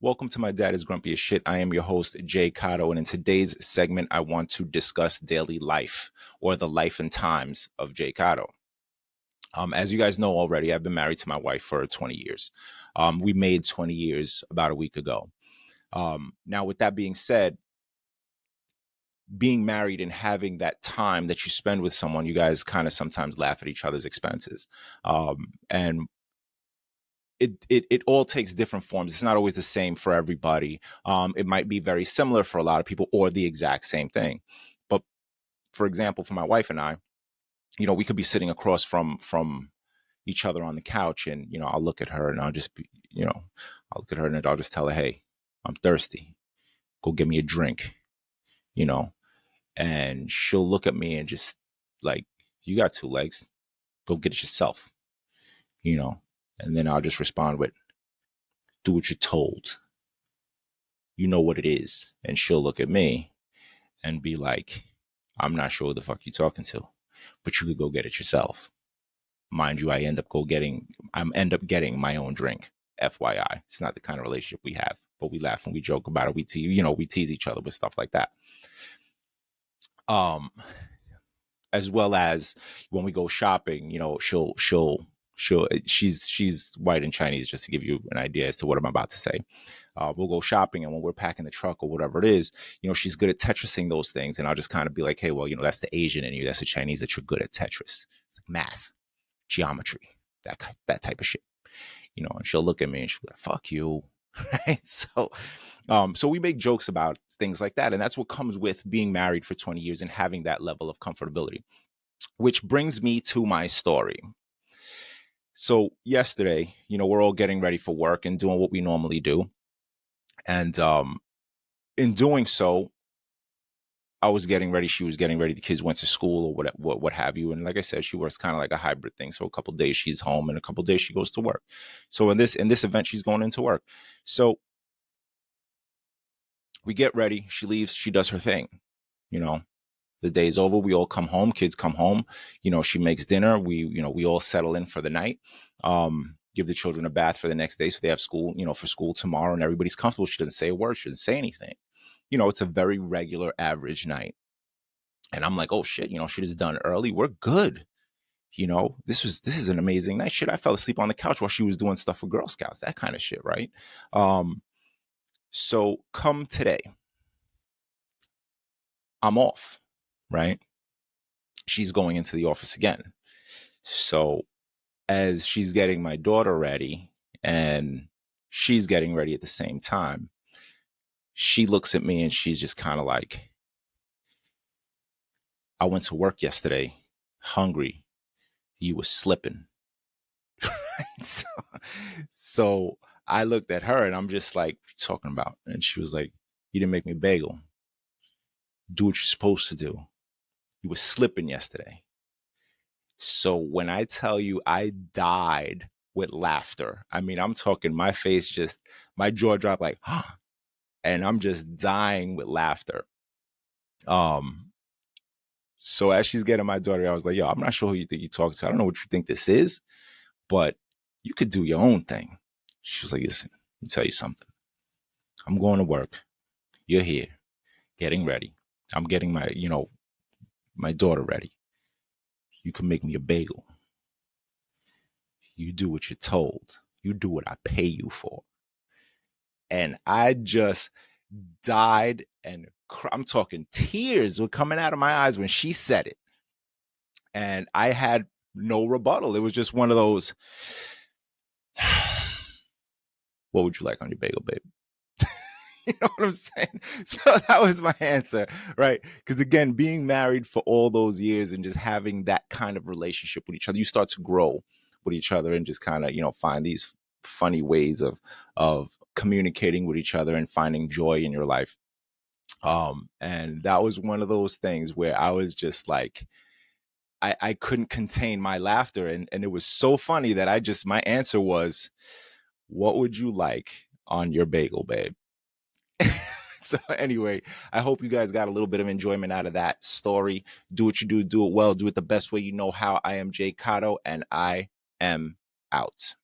Welcome to My Dad is Grumpy as Shit. I am your host, Jay Cotto, and in today's segment, I want to discuss daily life or the life and times of Jay Cotto. As you guys know already, I've been married to my wife for 20 years. We made 20 years about a week ago. Now, with that being said, being married and having that time that you spend with someone, you guys kind of sometimes laugh at each other's expenses. And it all takes different forms. It's not always the same for everybody. It might be very similar for a lot of people or the exact same thing. But for example, for my wife and I, we could be sitting across from each other on the couch, and I'll look at her and I'll just be, I'll look at her and I'll just tell her, "Hey, I'm thirsty. Go get me a drink." And she'll look at me and just like, "You got two legs. Go get it yourself." And then I'll just respond with, "Do what you're told. You know what it is." And she'll look at me and be like, "I'm not sure who the fuck you're talking to, but you could go get it yourself." Mind you, I end up getting my own drink. FYI, it's not the kind of relationship we have, but we laugh and we joke about it. We tease each other with stuff like that. As well as when we go shopping, she's white and Chinese, just to give you an idea as to what I'm about to say. We'll go shopping, and when we're packing the truck or whatever it is, she's good at Tetrising those things. And I'll just kind of be like, "Hey, well, that's the Asian in you. That's the Chinese, that you're good at Tetris. It's like math, geometry, that type of shit." And she'll look at me and she'll be like, "Fuck you." Right. So we make jokes about things like that. And that's what comes with being married for 20 years and having that level of comfortability, which brings me to my story. So yesterday, we're all getting ready for work and doing what we normally do. And in doing so, I was getting ready. She was getting ready. The kids went to school or what have you. And like I said, she works kind of like a hybrid thing. So a couple of days she's home and a couple of days she goes to work. So in this event, she's going into work. So we get ready. She leaves. She does her thing. The day's over. We all come home. Kids come home. She makes dinner. We all settle in for the night. Give the children a bath for the next day so they have school, for school tomorrow, and everybody's comfortable. She doesn't say a word. She doesn't say anything. It's a very regular, average night. And I'm like, "Oh shit, she was done early. We're good. This is an amazing night." Shit, I fell asleep on the couch while she was doing stuff for Girl Scouts, that kind of shit, right? So come today, I'm off, right? She's going into the office again. So as she's getting my daughter ready and she's getting ready at the same time, she looks at me and she's just kind of like, "I went to work yesterday, hungry. You were slipping." So I looked at her and I'm just like, "What are you talking about?" And she was like, "You didn't make me a bagel. Do what you're supposed to do. You were slipping yesterday." So when I tell you I died with laughter, I mean, I'm talking my face just, my jaw dropped like, and I'm just dying with laughter. So as she's getting my daughter, I was like, "Yo, I'm not sure who you think you're talking to. I don't know what you think this is, but you could do your own thing." She was like, "Listen, let me tell you something. I'm going to work. You're here, getting ready. I'm getting my daughter ready. You can make me a bagel. You do what you're told. You do what I pay you for." And I just died, and I'm talking tears were coming out of my eyes when she said it. And I had no rebuttal. It was just one of those, "What would you like on your bagel, babe?" You know what I'm saying? So that was my answer, right? Because again, being married for all those years and just having that kind of relationship with each other, you start to grow with each other and just kind of, find these funny ways of communicating with each other and finding joy in your life. And that was one of those things where I was just like, I couldn't contain my laughter. And it was so funny that my answer was, "What would you like on your bagel, babe?" So anyway, I hope you guys got a little bit of enjoyment out of that story. Do what you do it well, do it the best way you know how. I am Jay Cotto, and I am out.